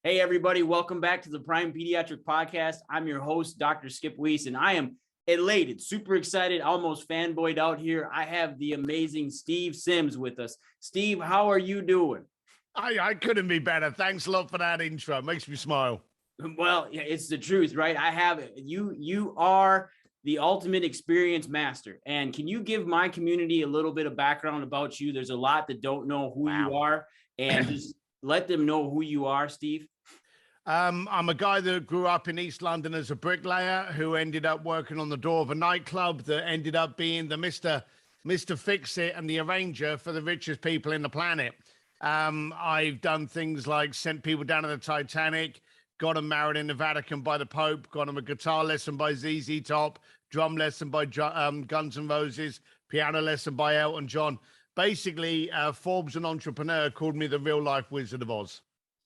Hey, everybody. Welcome back to the Prime Pediatric Podcast. I'm your host, Dr. Skip Weiss, and I am elated, super excited, almost fanboyed out here. I have the amazing Steve Sims with us. Steve, how are you doing? I couldn't be better. Thanks a lot for that intro. It makes me smile. Well, yeah, it's the truth, right? I have it. You are the ultimate experience master. And can you give my community a little bit of background about you? There's a lot that don't know who you are, and just let them know who you are, Steve. I'm a guy that grew up in East London as a bricklayer who ended up working on the door of a nightclub that ended up being the Mr. Fix-It and the arranger for the richest people in the planet. I've done things like sent people down to the Titanic, got them married in the Vatican by the Pope, got them a guitar lesson by ZZ Top, drum lesson by Guns N' Roses, piano lesson by Elton John. Basically, Forbes, an entrepreneur, called me the real-life Wizard of Oz.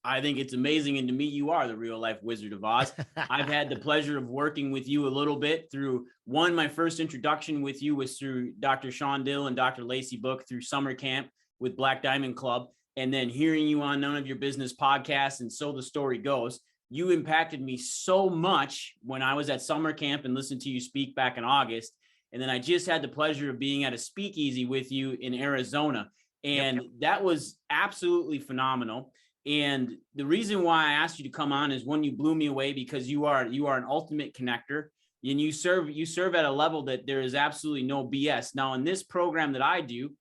I think it's amazing. And to me, you are the real life Wizard of Oz. I've had the pleasure of working with you a little bit through my first introduction with you was through Dr. Sean Dill and Dr. Lacey Book through summer camp with Black Diamond Club. And then hearing you on None of Your Business podcasts. And so the story goes, you impacted me so much when I was at summer camp and listened to you speak back in August. And then I just had the pleasure of being at a speakeasy with you in Arizona. And that was absolutely phenomenal. And the reason why I asked you to come on is, one, you blew me away because you are an ultimate connector, and you serve at a level that there is absolutely no BS. Now, in this program that I do,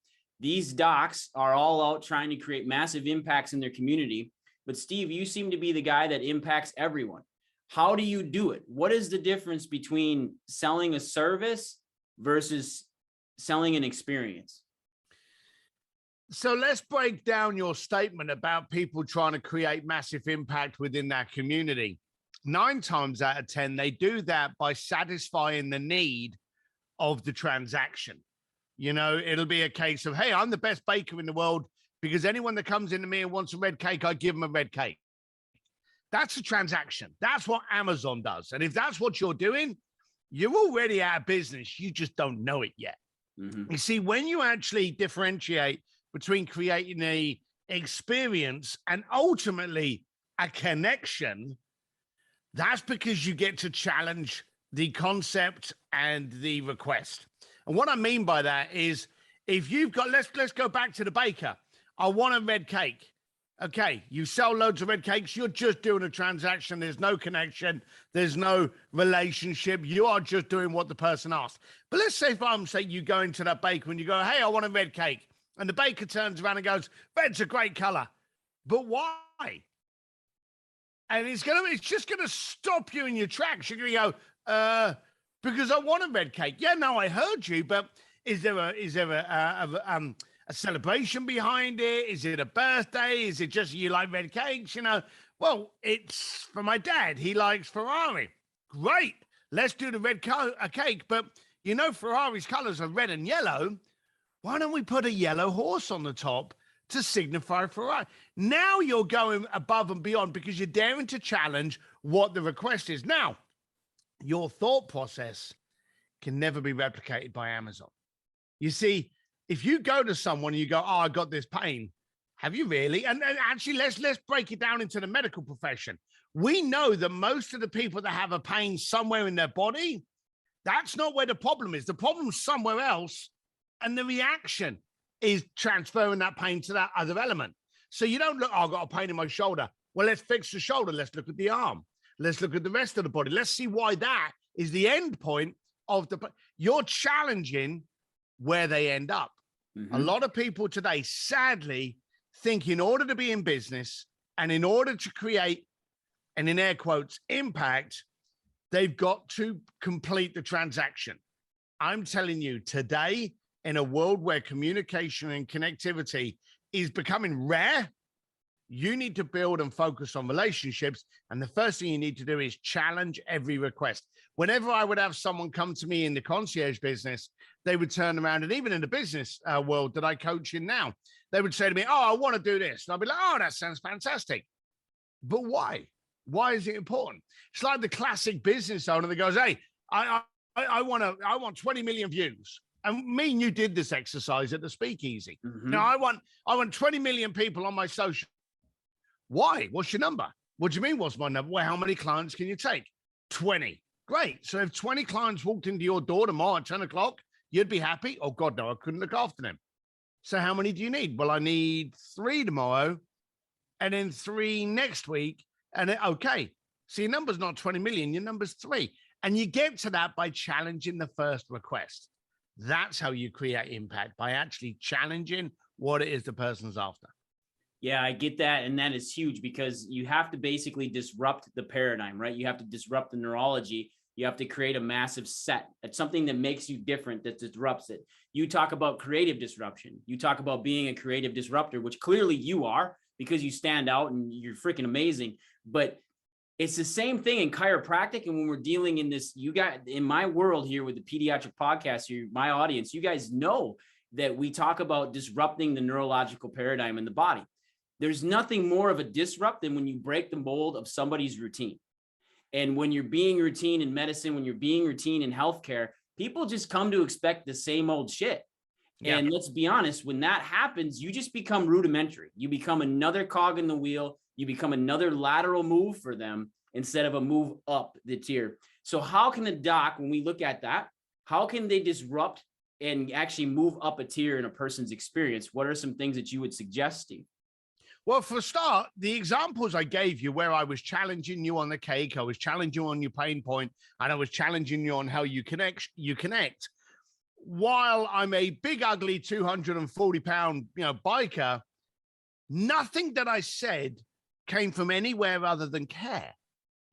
these docs are all out trying to create massive impacts in their community. But Steve, you seem to be the guy that impacts everyone. How do you do it? What is the difference between selling a service versus selling an experience? So let's break down your statement about people trying to create massive impact within that community. 9 times out of 10, they do that by satisfying the need of the transaction. You know, it'll be a case of, hey, I'm the best baker in the world because anyone that comes into me and wants a red cake, I give them a red cake. That's a transaction. That's what Amazon does. And if that's what you're doing, you're already out of business. You just don't know it yet. Mm-hmm. You see, when you actually differentiate between creating a experience and ultimately a connection, that's because you get to challenge the concept and the request. And what I mean by that is, if you've got, let's go back to the baker. I want a red cake. Okay, you sell loads of red cakes. You're just doing a transaction. There's no connection. There's no relationship. You are just doing what the person asked. But let's say, if I'm saying you go into that baker and you go, hey, I want a red cake. And the baker turns around and goes, red's a great color. But why? And it's just going to stop you in your tracks. You're going to go, because I want a red cake. Yeah, no, I heard you, but is there a celebration behind it? Is it a birthday? Is it just you like red cakes? You know, well, it's for my dad. He likes Ferrari. Great. Let's do the red cake. But you know, Ferrari's colors are red and yellow. Why don't we put a yellow horse on the top to signify Ferrari? Now you're going above and beyond because you're daring to challenge what the request is. Now, your thought process can never be replicated by Amazon. You see, if you go to someone and you go, oh, I got this pain. Have you really? And actually, let's break it down into the medical profession. We know that most of the people that have a pain somewhere in their body, that's not where the problem is. The problem's somewhere else. And the reaction is transferring that pain to that other element. So you don't look, oh, I've got a pain in my shoulder. Well, let's fix the shoulder. Let's look at the arm. Let's look at the rest of the body. Let's see why that is the end point of the, you're challenging where they end up. Mm-hmm. A lot of people today, sadly, think in order to be in business and in order to create, and in air quotes, impact, they've got to complete the transaction. I'm telling you today, in a world where communication and connectivity is becoming rare, you need to build and focus on relationships. And the first thing you need to do is challenge every request. Whenever I would have someone come to me in the concierge business, they would turn around, and even in the business world that I coach in now, they would say to me, oh, I want to do this. And I'll be like, oh, that sounds fantastic. But why? Why is it important? It's like the classic business owner that goes, hey, I want 20 million views. And me and you did this exercise at the speakeasy. Mm-hmm. Now I want 20 million people on my social. Why? What's your number? What do you mean, what's my number? Well, how many clients can you take? 20. Great. So if 20 clients walked into your door tomorrow at 10 o'clock, you'd be happy? Oh, God, no, I couldn't look after them. So how many do you need? Well, I need 3 tomorrow and then 3 next week. And okay, so your number's not 20 million, your number's 3. And you get to that by challenging the first request. That's how you create impact, by actually challenging what it is the person's after. Yeah, I get that. And that is huge because you have to basically disrupt the paradigm, right? You have to disrupt the neurology. You have to create a massive set. It's something that makes you different, that disrupts it. You talk about creative disruption. You talk about being a creative disruptor, which clearly you are because you stand out and you're freaking amazing. But it's the same thing in chiropractic. And when we're dealing in this, you got in my world here with the pediatric podcast here, my audience, you guys know that we talk about disrupting the neurological paradigm in the body. There's nothing more of a disrupt than when you break the mold of somebody's routine. And when you're being routine in medicine, when you're being routine in healthcare, people just come to expect the same old shit. Yeah. And let's be honest, when that happens, you just become rudimentary. You become another cog in the wheel. You become another lateral move for them instead of a move up the tier. So how can the doc, when we look at that, how can they disrupt and actually move up a tier in a person's experience? What are some things that you would suggest, Steve? Well, for a start, the examples I gave you where I was challenging you on the cake, I was challenging you on your pain point, and I was challenging you on how you connect. While I'm a big, ugly 240-pound, biker, nothing that I said came from anywhere other than care.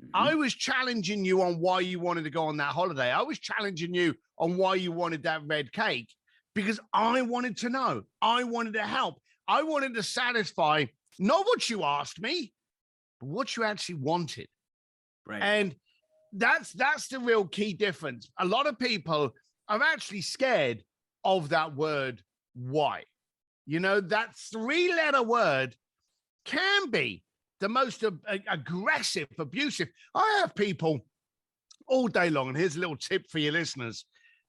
Mm-hmm. I was challenging you on why you wanted to go on that holiday. I was challenging you on why you wanted that red cake because I wanted to know. I wanted to help. I wanted to satisfy not what you asked me, but what you actually wanted. Right. And that's the real key difference. A lot of people are actually scared of that word, why. That 3-letter word can be the most aggressive, abusive. I have people all day long, and here's a little tip for your listeners.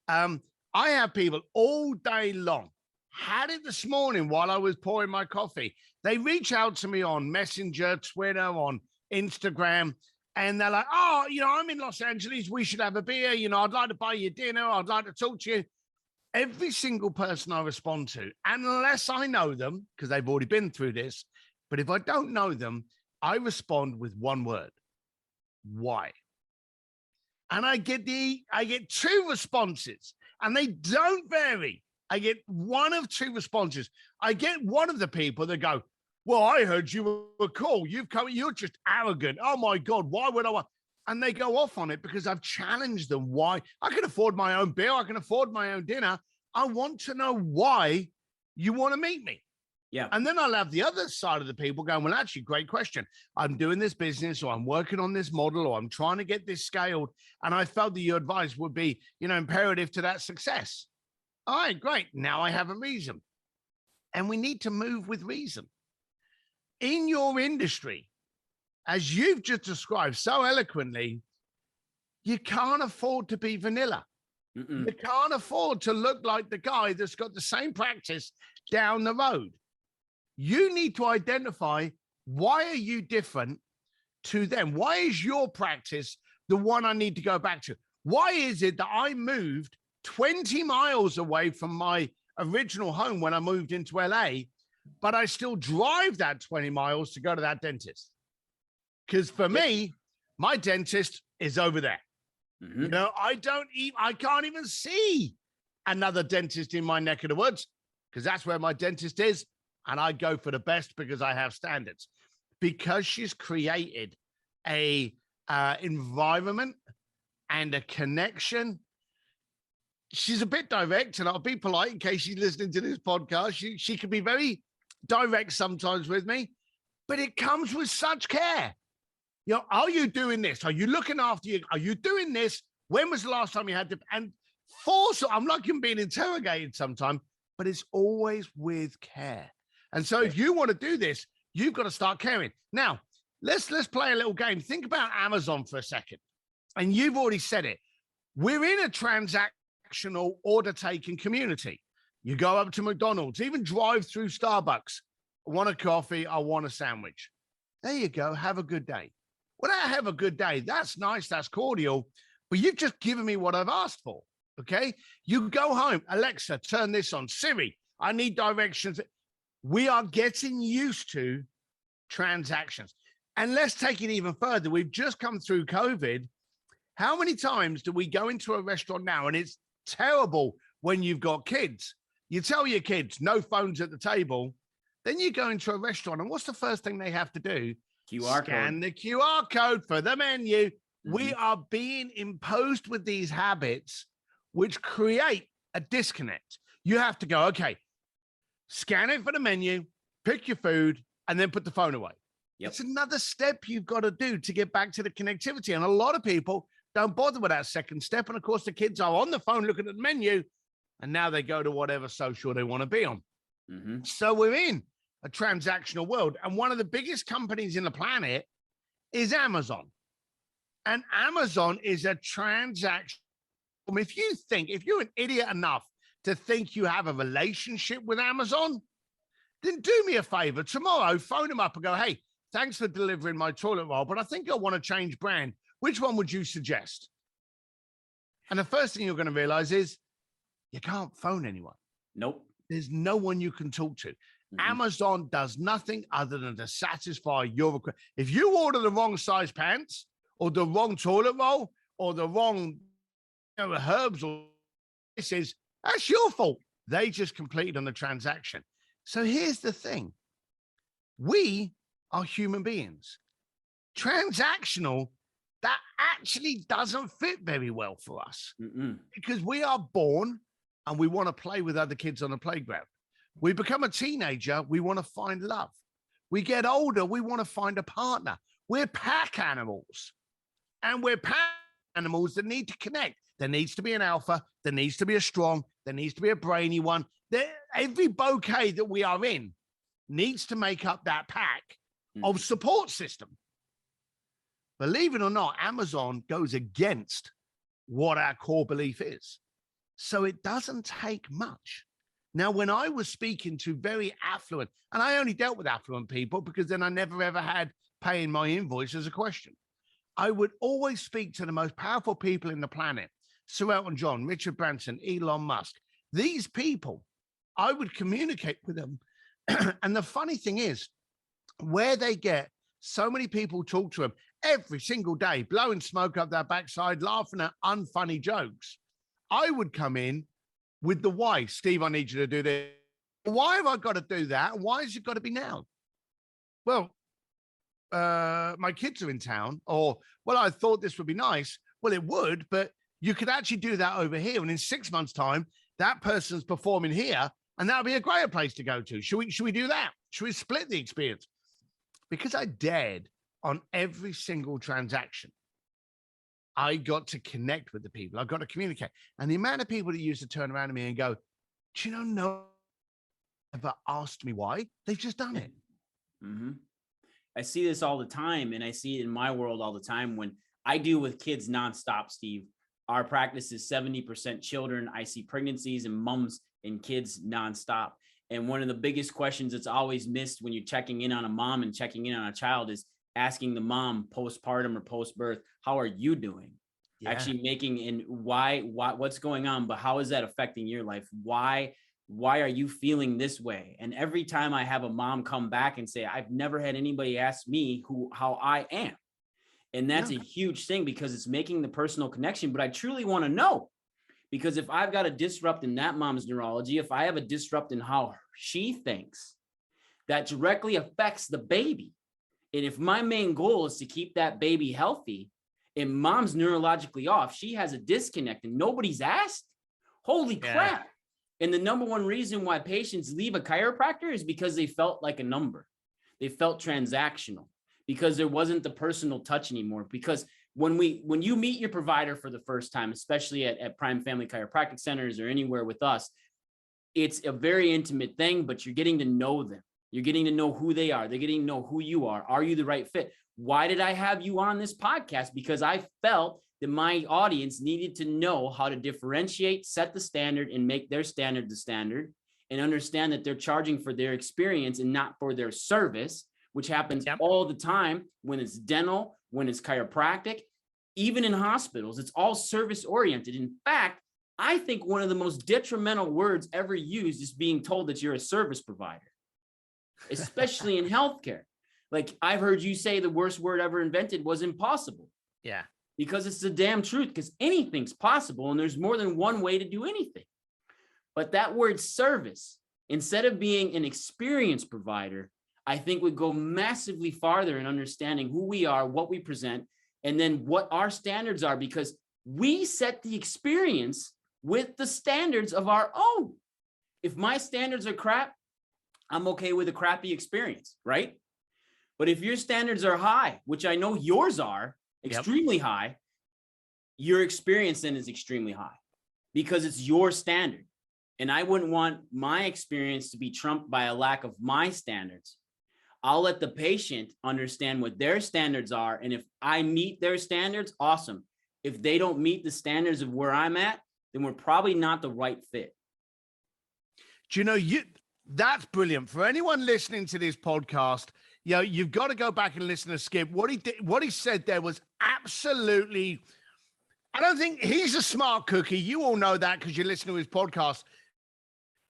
I have people all day long. Had it this morning while I was pouring my coffee. They reach out to me on Messenger, Twitter, on Instagram, and they're like, oh, I'm in Los Angeles. We should have a beer. I'd like to buy you dinner. I'd like to talk to you. Every single person I respond to, unless I know them, because they've already been through this, but if I don't know them, I respond with one word, why? And I get 2 responses, and they don't vary. I get one of 2 responses. I get one of the people that go, well, I heard you were cool. You're just arrogant. Oh my God, why would I? And they go off on it because I've challenged them. Why? I can afford my own beer. I can afford my own dinner. I want to know why you want to meet me. Yeah. And then I'll have the other side of the people going, well, actually, great question. I'm doing this business, or I'm working on this model, or I'm trying to get this scaled. And I felt that your advice would be, imperative to that success. All right, great. Now I have a reason. And we need to move with reason. In your industry, as you've just described so eloquently, you can't afford to be vanilla. Mm-mm. You can't afford to look like the guy that's got the same practice down the road. You need to identify, why are you different to them? Why is your practice the one I need to go back to? Why is it that I moved 20 miles away from my original home when I moved into LA, but I still drive that 20 miles to go to that dentist? Because for me, my dentist is over there. Mm-hmm. I can't even see another dentist in my neck of the woods, because that's where my dentist is. And I go for the best because I have standards. Because she's created a environment and a connection. She's a bit direct, and I'll be polite in case she's listening to this podcast. She can be very direct sometimes with me, but it comes with such care. Are you doing this? Are you looking after you? Are you doing this? When was the last time you had to? And I'm like I'm being interrogated sometimes, but it's always with care. And so if you want to do this, you've got to start caring. Now, let's play a little game. Think about Amazon for a second. And you've already said it. We're in a transactional order-taking community. You go up to McDonald's, even drive through Starbucks. I want a coffee. I want a sandwich. There you go. Have a good day. Well, I have a good day. That's nice. That's cordial. But you've just given me what I've asked for. Okay. You go home. Alexa, turn this on. Siri, I need directions. We are getting used to transactions. And let's take it even further. We've just come through COVID. How many times do we go into a restaurant now? And it's terrible when you've got kids. You tell your kids no phones at the table. Then you go into a restaurant, and what's the first thing they have to do? Scan the QR code for the menu. Mm-hmm. We are being imposed with these habits, which create a disconnect. You have to go, okay, scan it for the menu, pick your food, and then put the phone away. Yep. It's another step you've got to do to get back to the connectivity. And a lot of people don't bother with that second step. And of course, the kids are on the phone looking at the menu, and now they go to whatever social they want to be on. Mm-hmm. So we're in a transactional world. And one of the biggest companies in the planet is Amazon. And Amazon is a transaction. If you're an idiot enough to think you have a relationship with Amazon, then do me a favor. Tomorrow, phone them up and go, hey, thanks for delivering my toilet roll, but I think I want to change brand. Which one would you suggest? And the first thing you're going to realize is you can't phone anyone. Nope. There's no one you can talk to. Mm-hmm. Amazon does nothing other than to satisfy your request. If you order the wrong size pants or the wrong toilet roll or the wrong herbs or spices, that's your fault. They just completed on the transaction. So here's the thing. We are human beings. Transactional, that actually doesn't fit very well for us. Mm-mm. Because we are born and we want to play with other kids on the playground. We become a teenager, we want to find love. We get older, we want to find a partner. We're pack animals. And we're pack animals that need to connect. There needs to be an alpha. There needs to be a strong. There needs to be a brainy one. Every bouquet that we are in needs to make up that pack of support system. Believe it or not, Amazon goes against what our core belief is. So it doesn't take much. Now, when I was speaking to very affluent, and I only dealt with affluent people because then I never ever had paying my invoice as a question. I would always speak to the most powerful people in the planet, Sir Elton John, Richard Branson, Elon Musk. These people, I would communicate with them. And the funny thing is, where they get so many people talk to them every single day, blowing smoke up their backside, laughing at unfunny jokes. I would come in with the why. Steve, I need you to do this. Why have I got to do that? Why has it got to be now? Well, my kids are in town, or, well, I thought this would be nice. Well, it would, but you could actually do that over here. And in 6 months' time, that person's performing here, and that'll be a greater place to go to. Should we do that? Should we split the experience? Because I dared on every single transaction, I got to connect with the people. I got to communicate. And the amount of people that used to turn around to me and go, do you know, no one ever asked me why? They've just done it. Mm-hmm. I see this all the time, and I see it in my world all the time when I deal with kids nonstop, Steve. Our practice is 70% children. I see pregnancies and moms and kids nonstop. And one of the biggest questions that's always missed when you're checking in on a mom and checking in on a child is asking the mom postpartum or post-birth, how are you doing? Yeah. Actually making and why, what's going on, but how is that affecting your life? Why are you feeling this way? And every time I have a mom come back and say, I've never had anybody ask me how I am. And that's a huge thing because it's making the personal connection. But I truly want to know, because if I've got a disrupt in that mom's neurology, if I have a disrupt in how she thinks, that directly affects the baby. And if my main goal is to keep that baby healthy and mom's neurologically off, she has a disconnect and nobody's asked. Holy crap. And the number one reason why patients leave a chiropractor is because they felt like a number. They felt transactional because there wasn't the personal touch anymore. Because when you meet your provider for the first time, especially at Prime Family Chiropractic Centers or anywhere with us, it's a very intimate thing, but you're getting to know them. You're getting to know who they are. They're getting to know who you are. Are you the right fit? Why did I have you on this podcast? Because I felt that my audience needed to know how to differentiate, set the standard, and make their standard the standard, and understand that they're charging for their experience and not for their service. which happens Yep. all the time when it's dental, when it's chiropractic, even in hospitals. It's all service oriented. In fact, I think one of the most detrimental words ever used is being told that you're a service provider, especially in healthcare. Like I've heard you say the worst word ever invented was impossible. Yeah. Because it's the damn truth, because anything's possible and there's more than one way to do anything. But that word service, instead of being an experience provider, I think would go massively farther in understanding who we are, what we present, and then what our standards are, because we set the experience with the standards of our own. If my standards are crap, I'm okay with a crappy experience, right? But if your standards are high, which I know yours are, extremely high, your experience then is extremely high because it's your standard. And I wouldn't want my experience to be trumped by a lack of my standards. I'll let the patient understand what their standards are. And if I meet their standards, awesome. If they don't meet the standards of where I'm at, then we're probably not the right fit. Do you know, that's brilliant. For anyone listening to this podcast, you know, you've got to go back and listen to Skip. What he said there was absolutely, I don't think he's a smart cookie. You all know that because you listen to his podcast.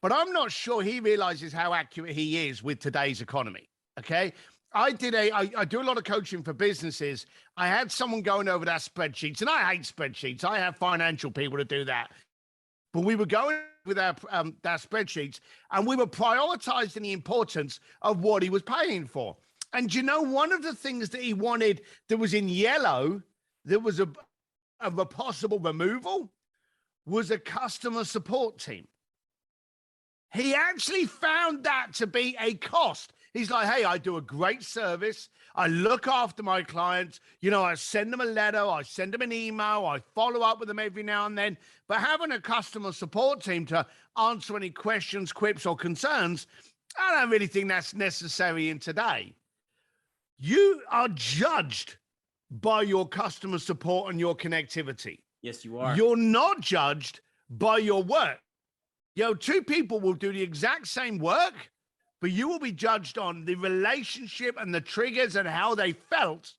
But I'm not sure he realizes how accurate he is with today's economy. Okay. I do a lot of coaching for businesses. I had someone going over their spreadsheets, and I hate spreadsheets. I have financial people to do that. But we were going with our spreadsheets, and we were prioritizing the importance of what he was paying for. And you know, one of the things that he wanted that was in yellow, that was of a possible removal, was a customer support team. He actually found that to be a cost. He's like, hey, I do a great service. I look after my clients. You know, I send them a letter. I send them an email. I follow up with them every now and then. But having a customer support team to answer any questions, quips, or concerns, I don't really think that's necessary in today. You are judged by your customer support and your connectivity. Yes, you are. You're not judged by your work. You know, two people will do the exact same work, but you will be judged on the relationship and the triggers and how they felt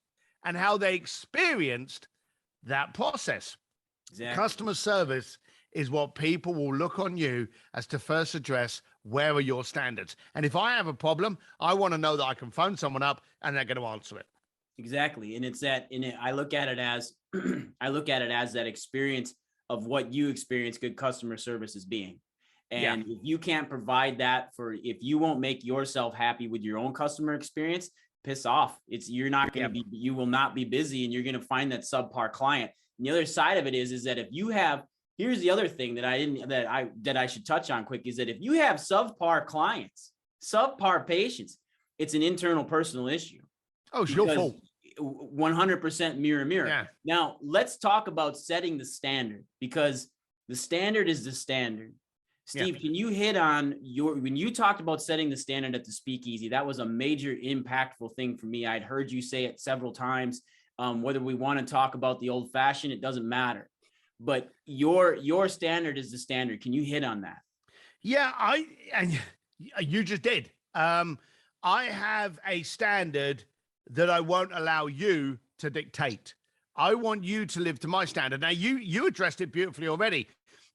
and how they experienced that process. Exactly. Customer service is what people will look on you as to first address. Where are your standards? And if I have a problem, I want to know that I can phone someone up and they're going to answer it. Exactly. And it's that, I look at it as, that experience of what you experience good customer service as being. And if you can't provide that if you won't make yourself happy with your own customer experience, piss off. You're not going to be, you will not be busy, and you're going to find that subpar client. And the other side of it is that if you have, here's the other thing that I should touch on quick, is that if you have subpar clients, subpar patients, it's an internal personal issue. Oh, it's your fault. 100% mirror. Yeah. Now let's talk about setting the standard, because the standard is the standard. Steve, can you hit on when you talked about setting the standard at the Speakeasy, that was a major impactful thing for me. I'd heard you say it several times. Whether we want to talk about the old fashioned, it doesn't matter. But your standard is the standard. Can you hit on that? Yeah, you just did. I have a standard that I won't allow you to dictate. I want you to live to my standard. Now, you addressed it beautifully already.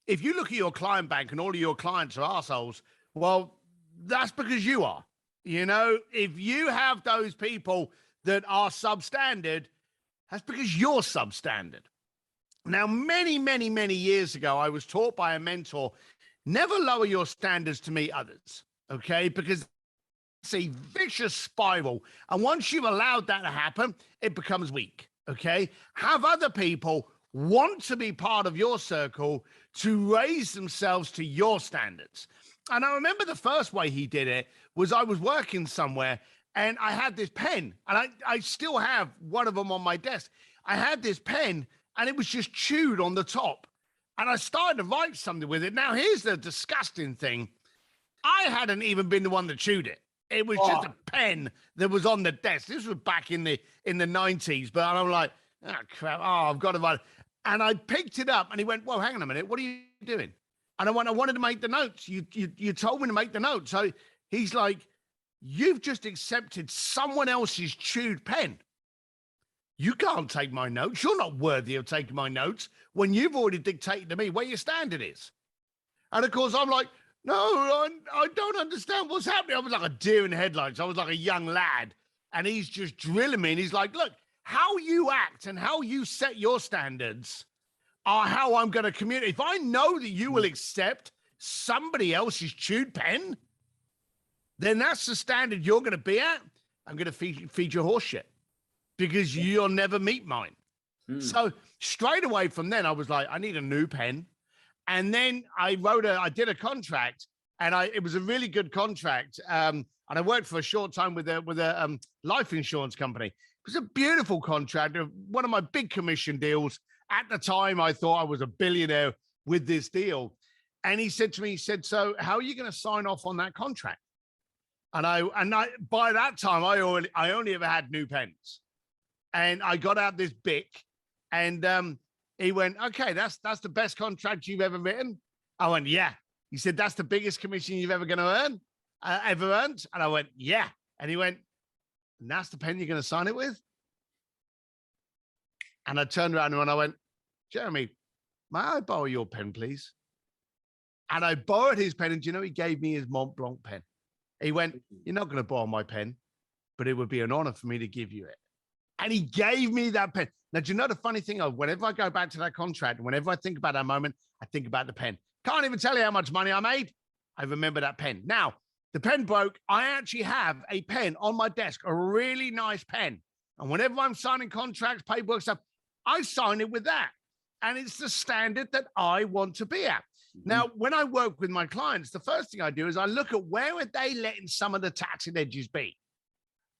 If you look at your client bank and all of your clients are assholes, well, that's because you are. You know, if you have those people that are substandard, that's because you're substandard. Now, many, many, many years ago, I was taught by a mentor, never lower your standards to meet others, okay? Because it's a vicious spiral. And once you've allowed that to happen, it becomes weak, okay? Have other people want to be part of your circle to raise themselves to your standards. And I remember the first way he did it was I was working somewhere and I had this pen, and I still have one of them on my desk. I had this pen and it was just chewed on the top. And I started to write something with it. Now, here's the disgusting thing. I hadn't even been the one that chewed it. It was just a pen that was on the desk. This was back in the 90s, but I'm like, oh, crap. Oh, I've got to write. And I picked it up and he went, whoa, hang on a minute. What are you doing? And I wanted to make the notes. You told me to make the notes. So he's like, you've just accepted someone else's chewed pen. You can't take my notes. You're not worthy of taking my notes when you've already dictated to me where your standard is. And of course, I'm like, no, I don't understand what's happening. I was like a deer in headlights. I was like a young lad. And he's just drilling me. And he's like, look, how you act and how you set your standards are how I'm going to communicate. If I know that you will accept somebody else's chewed pen, then that's the standard you're going to be at. I'm going to feed your horse shit because you'll never meet mine. So straight away from then, I was like, I need a new pen. And then I did a contract, and it was a really good contract. And I worked for a short time with a life insurance company. It was a beautiful contract, one of my big commission deals. At the time, I thought I was a billionaire with this deal. And he said to me, so how are you going to sign off on that contract? And I by that time, I only ever had new pens. And I got out this Bic, and he went, okay, that's the best contract you've ever written. I went, yeah. He said, that's the biggest commission you've ever earned. And I went, yeah. And he went, and that's the pen you're going to sign it with? And I turned around and I went, Jeremy, may I borrow your pen, please? And I borrowed his pen, and do you know, he gave me his Mont Blanc pen. He went, you're not going to borrow my pen, but it would be an honor for me to give you it. And he gave me that pen. Now, do you know the funny thing? Whenever I go back to that contract, whenever I think about that moment, I think about the pen. Can't even tell you how much money I made. I remember that pen. Now, the pen broke. I actually have a pen on my desk, a really nice pen. And whenever I'm signing contracts, paperwork stuff, I sign it with that. And it's the standard that I want to be at. Now, when I work with my clients, the first thing I do is I look at where are they letting some of the taxing edges be.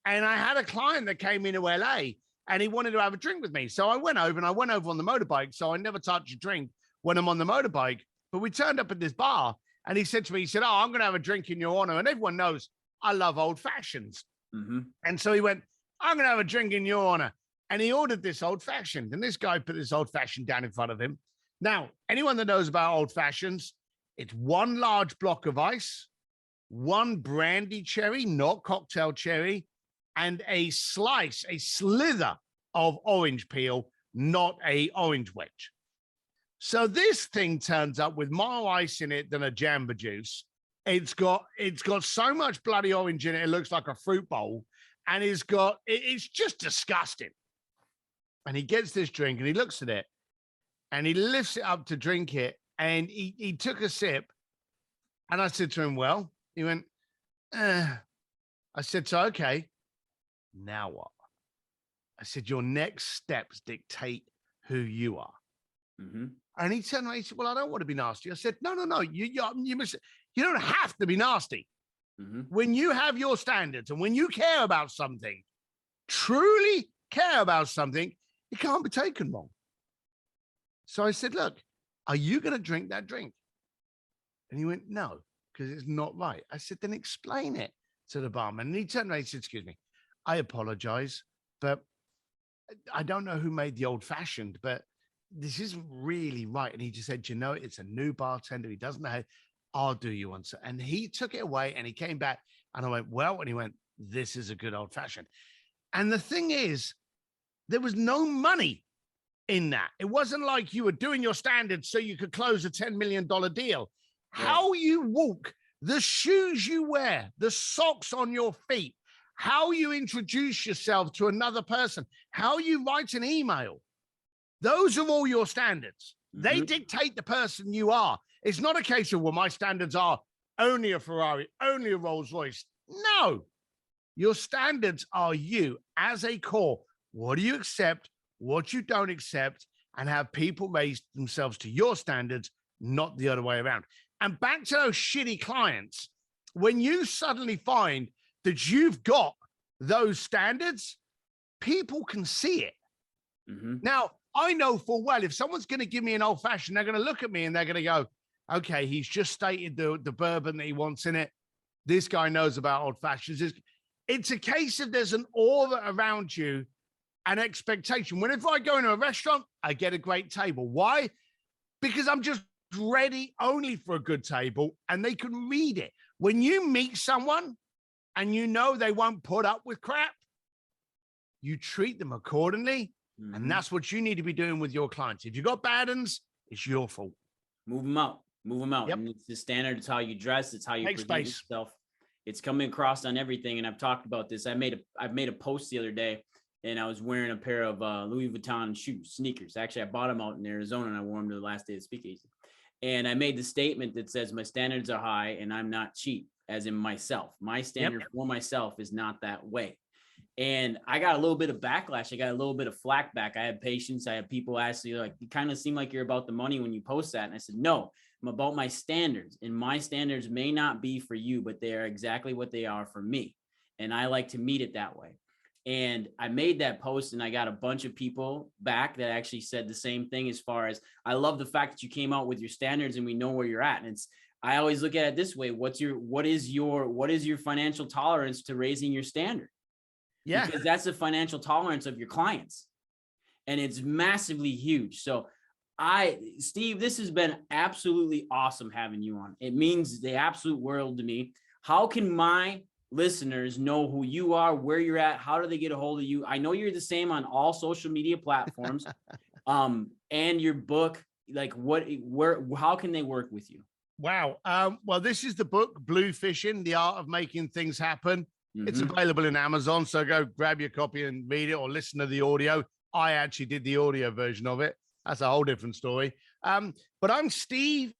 And I had a client that came into LA and he wanted to have a drink with me. So I went over on the motorbike. So I never touch a drink when I'm on the motorbike. But we turned up at this bar and he said to me, he said, oh, I'm going to have a drink in your honor. And everyone knows I love old fashions. And so he went, I'm going to have a drink in your honor. And he ordered this old fashioned. And this guy put this old fashioned down in front of him. Now, anyone that knows about old fashions, it's one large block of ice, one brandy cherry, not cocktail cherry, and a slither of orange peel, not a orange wedge. So this thing turns up with more ice in it than a Jamba Juice. It's got so much bloody orange in it, it looks like a fruit bowl, and it's just disgusting. And he gets this drink and he looks at it and he lifts it up to drink it, and he took a sip, and I said to him, well, he went, I said, so okay. Now what? I said, your next steps dictate who you are. And he turned around, he said, well, I don't want to be nasty. I said, no, you don't have to be nasty. When you have your standards and when you care about something, truly care about something, it can't be taken wrong. So I said, look, are you going to drink that drink? And he went, no, because it's not right. I said, then explain it to the barman. And he turned around and said, excuse me, I apologize, but I don't know who made the old fashioned, but this isn't really right. And he just said, you know, it's a new bartender. He doesn't know how. I'll do you one. And he took it away and he came back and I went, well, and he went, this is a good old fashioned. And the thing is, there was no money in that. It wasn't like you were doing your standards so you could close a $10 million deal. Yeah. How you walk, the shoes you wear, the socks on your feet, how you introduce yourself to another person, how you write an email. Those are all your standards. They dictate the person you are. It's not a case of, well, my standards are only a Ferrari, only a Rolls Royce. No, your standards are you as a core. What do you accept? What you don't accept, and have people raise themselves to your standards, not the other way around. And back to those shitty clients, when you suddenly find that you've got those standards, people can see it. Now, I know full well, if someone's going to give me an old fashioned, they're going to look at me and they're going to go, okay, he's just stated the bourbon that he wants in it. This guy knows about old fashions. It's a case of there's an aura around you, an expectation. Whenever I go into a restaurant, I get a great table. Why? Because I'm just ready only for a good table and they can read it. When you meet someone and you know they won't put up with crap, you treat them accordingly. And that's what you need to be doing with your clients. If you got bad ones, it's your fault. Move them out. Move them out. Yep. And it's the standard. It's how you dress. It's how you Make present space. yourself. It's coming across on everything. And I've talked about this. I've made a post the other day, and I was wearing a pair of Louis Vuitton sneakers. Actually, I bought them out in Arizona, and I wore them to the last day of Speakeasy. And I made the statement that says my standards are high and I'm not cheap, as in myself. My standard for myself is not that way. And I got a little bit of backlash. I got a little bit of flack back. I had patients. I had people asking, like, you kind of seem like you're about the money when you post that. And I said, no, I'm about my standards. And my standards may not be for you, but they are exactly what they are for me. And I like to meet it that way. And I made that post, and I got a bunch of people back that actually said the same thing, as far as, I love the fact that you came out with your standards and we know where you're at. And I always look at it this way. What is your financial tolerance to raising your standard? Yeah, because that's the financial tolerance of your clients, and it's massively huge. So Steve, this has been absolutely awesome having you on. It means the absolute world to me. How can my listeners know who you are, where you're at? How do they get a hold of you? I know you're the same on all social media platforms, and your book, like how can they work with you? Wow. Well, this is the book, Blue Fishing, The Art of Making Things Happen. It's available in Amazon, so go grab your copy and read it, or listen to the audio. I actually did the audio version of it. That's a whole different story. But I'm Steve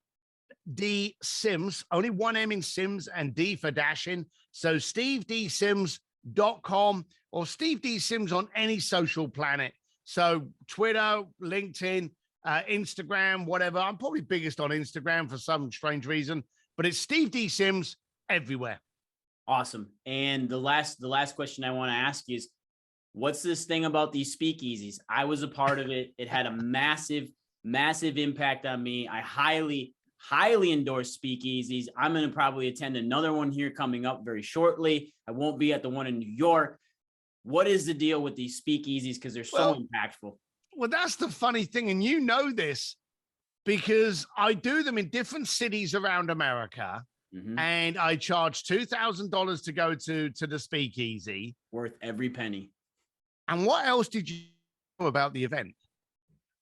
D. Sims, only one M in Sims and D for dashing. So stevedsims.com or Steve D. Sims on any social planet. So Twitter, LinkedIn, Instagram, whatever. I'm probably biggest on Instagram for some strange reason, but it's Steve D. Sims everywhere. Awesome. And the last question I want to ask you is, what's this thing about these speakeasies? I was a part of it. It had a massive impact on me. I highly endorse speakeasies. I'm going to probably attend another one here coming up very shortly. I won't be at the one in New York. What is the deal with these speakeasies? Because they're so impactful. Well, that's the funny thing. And you know this because I do them in different cities around America. And I charge $2,000 to go to the speakeasy. Worth every penny. And what else did you know about the event?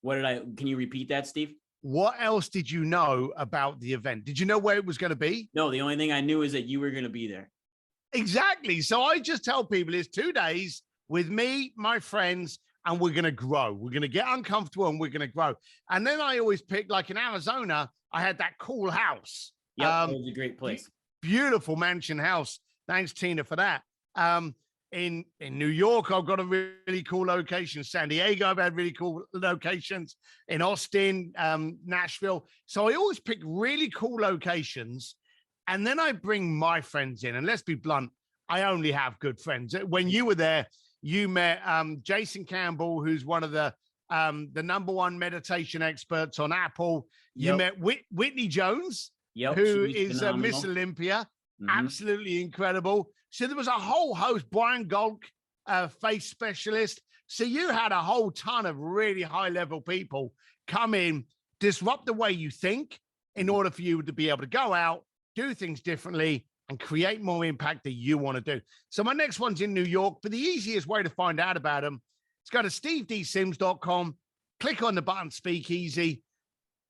Can you repeat that, Steve? What else did you know about the event? Did you know where it was going to be? No, the only thing I knew is that you were going to be there. Exactly. So I just tell people it's 2 days with me, my friends, and we're going to grow. We're going to get uncomfortable and we're going to grow. And then I always pick, like in Arizona, I had that cool house. Yeah, it was a great place. Beautiful mansion house. Thanks, Tina, for that. In New York, I've got a really cool location. San Diego, I've had really cool locations. In Austin, Nashville. So I always pick really cool locations, and then I bring my friends in. And let's be blunt, I only have good friends. When you were there, you met Jason Campbell, who's one of the #1 meditation experts on Apple. You met Whitney Jones. Who is Miss Olympia. Absolutely incredible. So there was a whole host, Brian Golk, face specialist. So you had a whole ton of really high level people come in, disrupt the way you think in order for you to be able to go out, do things differently, and create more impact that you want to do. So my next one's in New York, but the easiest way to find out about them is go to stevedsims.com, click on the button Speakeasy.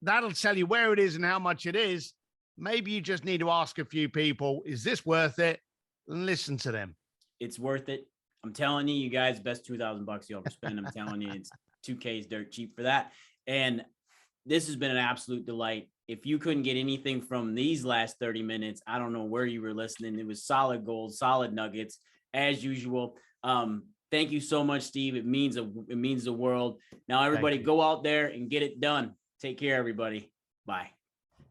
That'll tell you where it is and how much it is. Maybe you just need to ask a few people, is this worth it? And listen to them. It's worth it. I'm telling you, you guys, best $2,000 you'll ever spend. I'm telling you, it's $2,000 is dirt cheap for that. And this has been an absolute delight. If you couldn't get anything from these last 30 minutes, I don't know where you were listening. It was solid gold, solid nuggets, as usual. Thank you so much, Steve. It means the world. Now, everybody go out there and get it done. Take care, everybody. Bye.